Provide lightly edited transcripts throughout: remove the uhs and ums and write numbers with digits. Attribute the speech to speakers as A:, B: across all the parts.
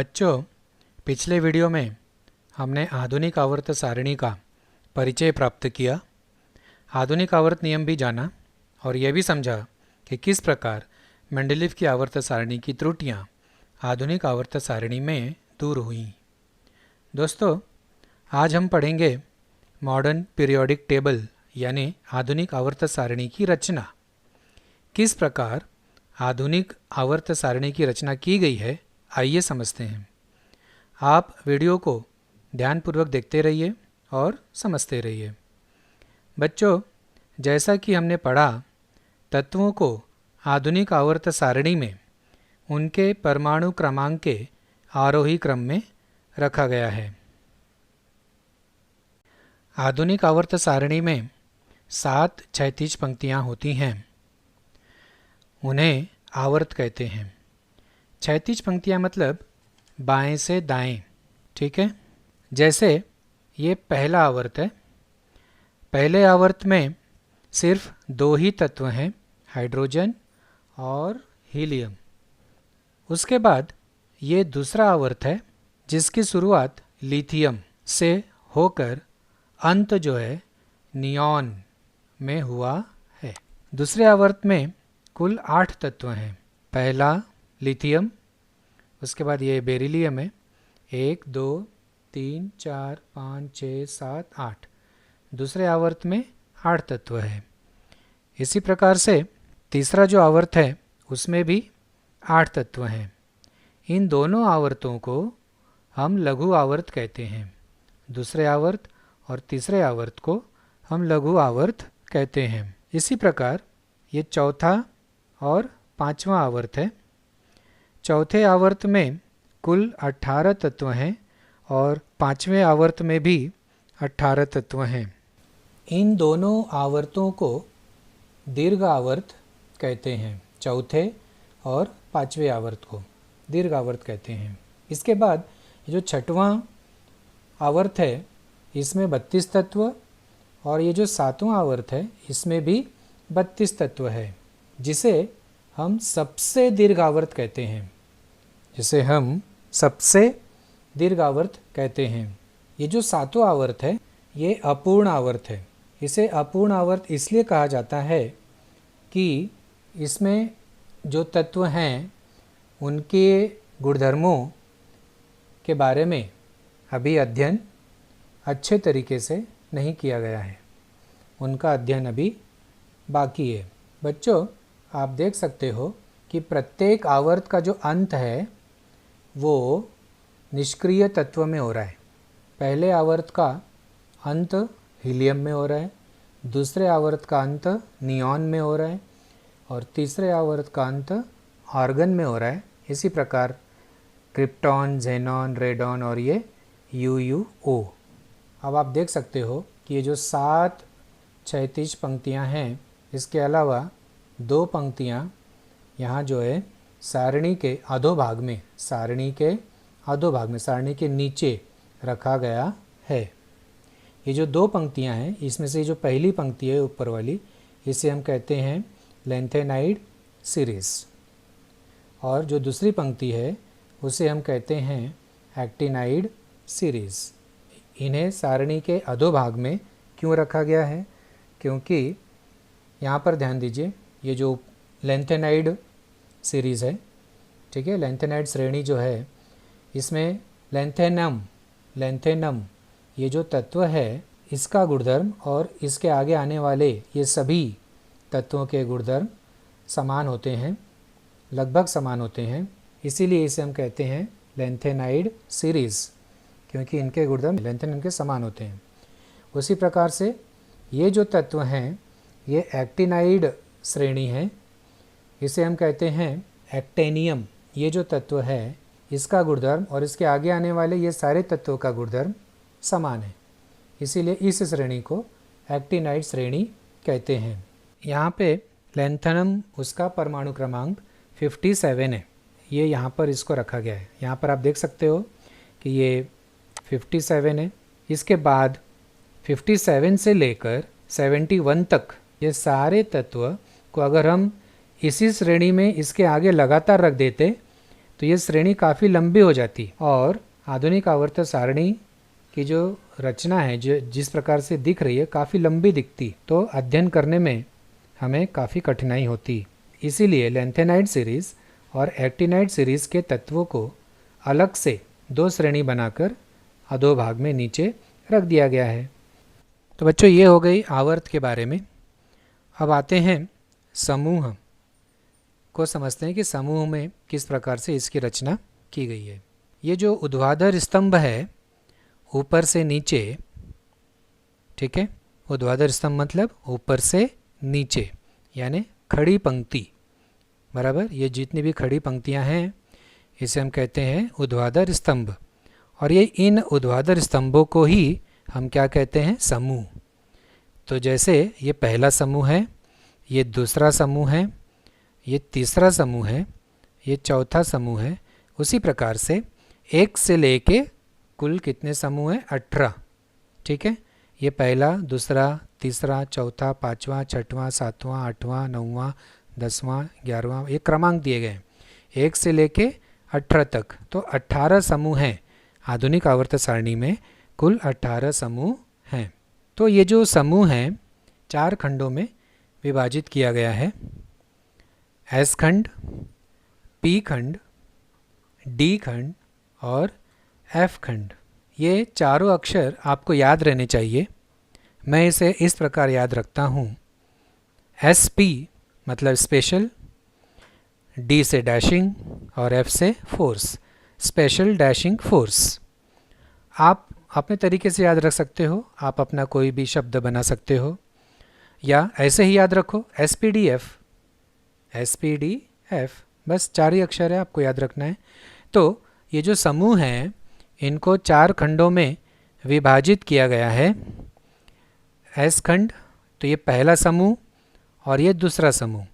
A: बच्चों, पिछले वीडियो में हमने आधुनिक आवर्त सारणी का परिचय प्राप्त किया, आधुनिक आवर्त नियम भी जाना और यह भी समझा कि किस प्रकार मेंडलीव की आवर्त सारणी की त्रुटियां आधुनिक आवर्त सारणी में दूर हुईं। दोस्तों, आज हम पढ़ेंगे मॉडर्न पीरियोडिक टेबल यानी आधुनिक आवर्त सारणी की रचना। किस प्रकार आधुनिक आवर्त सारणी की रचना की गई है, आइए समझते हैं। आप वीडियो को ध्यानपूर्वक देखते रहिए और समझते रहिए। बच्चों, जैसा कि हमने पढ़ा, तत्वों को आधुनिक आवर्त सारणी में उनके परमाणु क्रमांक के आरोही क्रम में रखा गया है। आधुनिक आवर्त सारणी में 7 क्षैतिज पंक्तियां होती हैं, उन्हें आवर्त कहते हैं। क्षैतिज पंक्तियां मतलब बाएं से दाएं, ठीक है। जैसे ये पहला आवर्त है। पहले आवर्त में सिर्फ 2 ही तत्व हैं, हाइड्रोजन और हीलियम। उसके बाद ये दूसरा आवर्त है जिसकी शुरुआत लिथियम से होकर अंत जो है नियॉन में हुआ है। दूसरे आवर्त में कुल 8 तत्व हैं। पहला लिथियम, उसके बाद ये बेरिलियम है, 1 2 3 4 5 6 7 8। दूसरे आवर्त में 8 तत्व है। इसी प्रकार से तीसरा जो आवर्त है उसमें भी 8 तत्व हैं। इन दोनों आवर्तों को हम लघु आवर्त कहते हैं। दूसरे आवर्त और तीसरे आवर्त को हम लघु आवर्त कहते हैं। इसी प्रकार ये चौथा और 5वां आवर्त है। चौथे आवर्त में कुल 18 तत्व हैं और 5वें आवर्त में भी 18 तत्व हैं। इन दोनों आवर्तों को दीर्घ आवर्त कहते हैं। चौथे और 5वें आवर्त को दीर्घ आवर्त कहते हैं। इसके बाद जो 6वां आवर्त है इसमें 32 तत्व और ये जो 7वां आवर्त है इसमें भी 32 तत्व है, जिसे हम सबसे दीर्घ आवर्त कहते हैं। जिसे हम सबसे दीर्घ आवर्त कहते हैं। ये जो 7वां आवर्त है ये अपूर्ण आवर्त है। इसे अपूर्ण आवर्त इसलिए कहा जाता है कि इसमें जो तत्व हैं उनके गुणधर्मों के बारे में अभी अध्ययन अच्छे तरीके से नहीं किया गया है। उनका अध्ययन अभी बाकी है। बच्चों, आप देख सकते हो कि प्रत्येक आवर्त का जो अंत है वो निष्क्रिय तत्व में हो रहा है। पहले आवर्त का अंत हीलियम में हो रहा है, दूसरे आवर्त का अंत नियॉन में हो रहा है और तीसरे आवर्त का अंत आर्गन में हो रहा है। इसी प्रकार क्रिप्टॉन, ज़ेनॉन, रेडॉन और ये UUO। अब आप देख सकते हो कि ये जो 7 क्षैतिज पंक्तियां हैं, इसके अलावा 2 पंक्तियां यहाँ जो है सारणी के अधोभाग में, सारणी के नीचे रखा गया है। ये जो 2 पंक्तियां हैं, इसमें से जो पहली पंक्ति है ऊपर वाली, इसे हम कहते हैं लेंथेनाइड सीरीज और जो दूसरी पंक्ति है उसे हम कहते हैं एक्टिनाइड सीरीज। इन्हें सारणी के अधोभाग में क्यों रखा गया है? क्योंकि यहाँ पर ध्यान दीजिए, ये जो लेंथेनाइड सीरीज़ है, ठीक है, लेंथेनाइड श्रेणी जो है, इसमें लेंथेनम ये जो तत्व है इसका गुणधर्म और इसके आगे आने वाले ये सभी तत्वों के गुणधर्म समान होते हैं, लगभग समान होते हैं। इसीलिए इसे हम कहते हैं लेंथेनाइड सीरीज़, क्योंकि इनके गुणधर्म लेंथेनम के समान होते हैं। उसी प्रकार से ये जो तत्व हैं ये एक्टिनाइड श्रेणी है। इसे हम कहते हैं एक्टेनियम। ये जो तत्व है इसका गुणधर्म और इसके आगे आने वाले ये सारे तत्वों का गुणधर्म समान है, इसीलिए इस श्रेणी को एक्टिनाइड श्रेणी कहते हैं। यहाँ पे लेंथेनम, उसका परमाणु क्रमांक 57 है। ये यहाँ पर इसको रखा गया है। यहाँ पर आप देख सकते हो कि ये 57 है। इसके बाद 57 से लेकर 71 तक ये सारे तत्व को अगर हम इसी श्रेणी में इसके आगे लगातार रख देते तो ये श्रेणी काफ़ी लंबी हो जाती और आधुनिक आवर्त सारणी की जो रचना है जो जिस प्रकार से दिख रही है काफ़ी लंबी दिखती, तो अध्ययन करने में हमें काफ़ी कठिनाई होती। इसीलिए लेंथेनाइड सीरीज़ और एक्टिनाइड सीरीज़ के तत्वों को अलग से 2 श्रेणी बनाकर अधोभाग में नीचे रख दिया गया है। तो बच्चों ये हो गई आवर्त के बारे में। अब आते हैं समूह को समझते हैं कि समूह में किस प्रकार से इसकी रचना की गई है। ये जो ऊर्ध्वाधर स्तंभ है ऊपर से नीचे, ठीक है, ऊर्ध्वाधर स्तंभ मतलब ऊपर से नीचे यानी खड़ी पंक्ति, बराबर। ये जितनी भी खड़ी पंक्तियां हैं इसे हम कहते हैं ऊर्ध्वाधर स्तंभ। और ये इन ऊर्ध्वाधर स्तंभों को ही हम क्या कहते हैं, समूह। तो जैसे ये पहला समूह है, ये दूसरा समूह है, ये तीसरा समूह है, ये चौथा समूह है, उसी प्रकार से 1 से लेके कुल कितने समूह हैं, 18, ठीक है। ये पहला, दूसरा, तीसरा, चौथा, पाँचवा, छठवां, सातवां, आठवां, नौवां, 10वां, 11वां, ये क्रमांक दिए गए हैं 1 से लेके 18 तक। तो 18 समूह हैं आधुनिक आवर्त सारणी में, कुल 18 समूह हैं। तो ये जो समूह हैं 4 खंडों में विभाजित किया गया है, एस खंड, पी खंड, डी खंड और एफ खंड। ये चारों अक्षर आपको याद रहने चाहिए। मैं इसे इस प्रकार याद रखता हूँ, एस पी मतलब स्पेशल, डी से डैशिंग और एफ से फोर्स, स्पेशल डैशिंग फोर्स। आप अपने तरीके से याद रख सकते हो, आप अपना कोई भी शब्द बना सकते हो या ऐसे ही याद रखो SPDF, SPDF, बस 4 ही अक्षर है, आपको याद रखना है। तो ये जो समूह हैं इनको 4 खंडों में विभाजित किया गया है। एस खंड, तो ये पहला समूह और ये दूसरा समूह,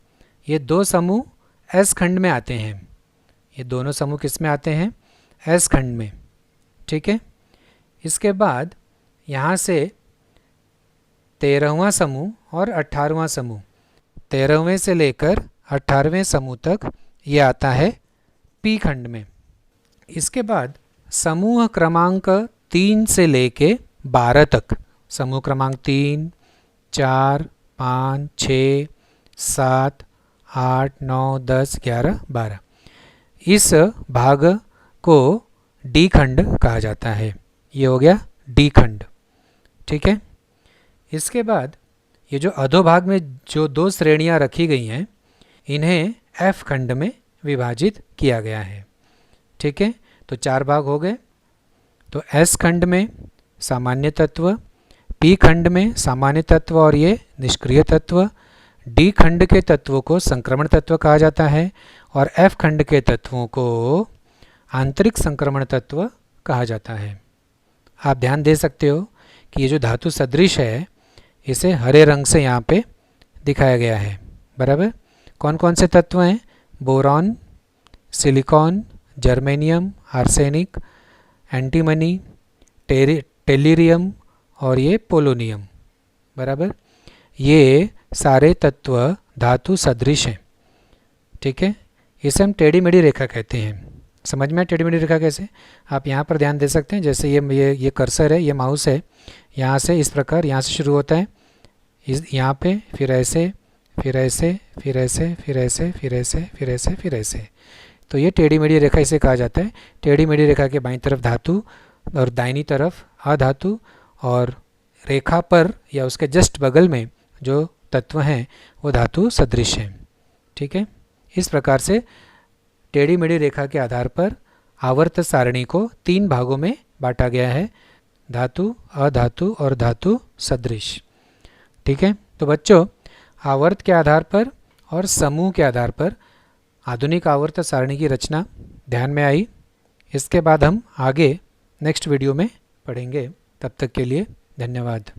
A: ये 2 समूह एस खंड में आते हैं। ये दोनों समूह किस में आते हैं, एस खंड में, ठीक है। इसके बाद यहाँ से 13वां समूह और 18वां समूह, 13वें से लेकर 18वें समूह तक ये आता है पी खंड में। इसके बाद समूह क्रमांक 3 से लेके 12 तक, समूह क्रमांक 3, 4, 5, 6, 7, 8, 9, 10, 11, 12, इस भाग को डी खंड कहा जाता है। ये हो गया डी खंड, ठीक है। इसके बाद ये जो अधोभाग में जो 2 श्रेणियां रखी गई हैं इन्हें एफ खंड में विभाजित किया गया है, ठीक है। तो 4 भाग हो गए। तो एस खंड में सामान्य तत्व, पी खंड में सामान्य तत्व और ये निष्क्रिय तत्व, डी खंड के तत्वों को संक्रमण तत्व कहा जाता है और एफ खंड के तत्वों को आंतरिक संक्रमण तत्व कहा जाता है। आप ध्यान दे सकते हो कि ये जो धातु सदृश है इसे हरे रंग से यहाँ पे दिखाया गया है, बराबर। कौन कौन से तत्व हैं, boron, silicon, germanium, arsenic, antimony, tellurium और ये पोलोनियम, बराबर। ये सारे तत्व धातु सदृश हैं, ठीक है। इसे हम टेढ़ी मेढ़ी रेखा कहते हैं। समझ में टेढ़ी मेढ़ी रेखा कैसे, आप यहाँ पर ध्यान दे सकते हैं। जैसे ये कर्सर है, ये माउस है, यहाँ से इस प्रकार यहाँ से शुरू होता है, इस यहाँ पे, फिर ऐसे, फिर ऐसे, फिर ऐसे, फिर ऐसे, फिर ऐसे, फिर ऐसे, फिर ऐसे। तो ये टेढ़ी मेढ़ी रेखा इसे कहा जाता है। टेढ़ी मेढ़ी रेखा के बाईं तरफ धातु और दाहिनी तरफ अधातु, और रेखा पर या उसके जस्ट बगल में जो तत्व हैं वो धातु सदृश हैं, ठीक है। इस प्रकार से टेढ़ी मेढ़ी रेखा के आधार पर आवर्त सारणी को 3 भागों में बांटा गया है, धातु, अधातु और धातु सदृश, ठीक है। तो बच्चों, आवर्त के आधार पर और समूह के आधार पर आधुनिक आवर्त सारणी की रचना ध्यान में आई। इसके बाद हम आगे नेक्स्ट वीडियो में पढ़ेंगे। तब तक के लिए धन्यवाद।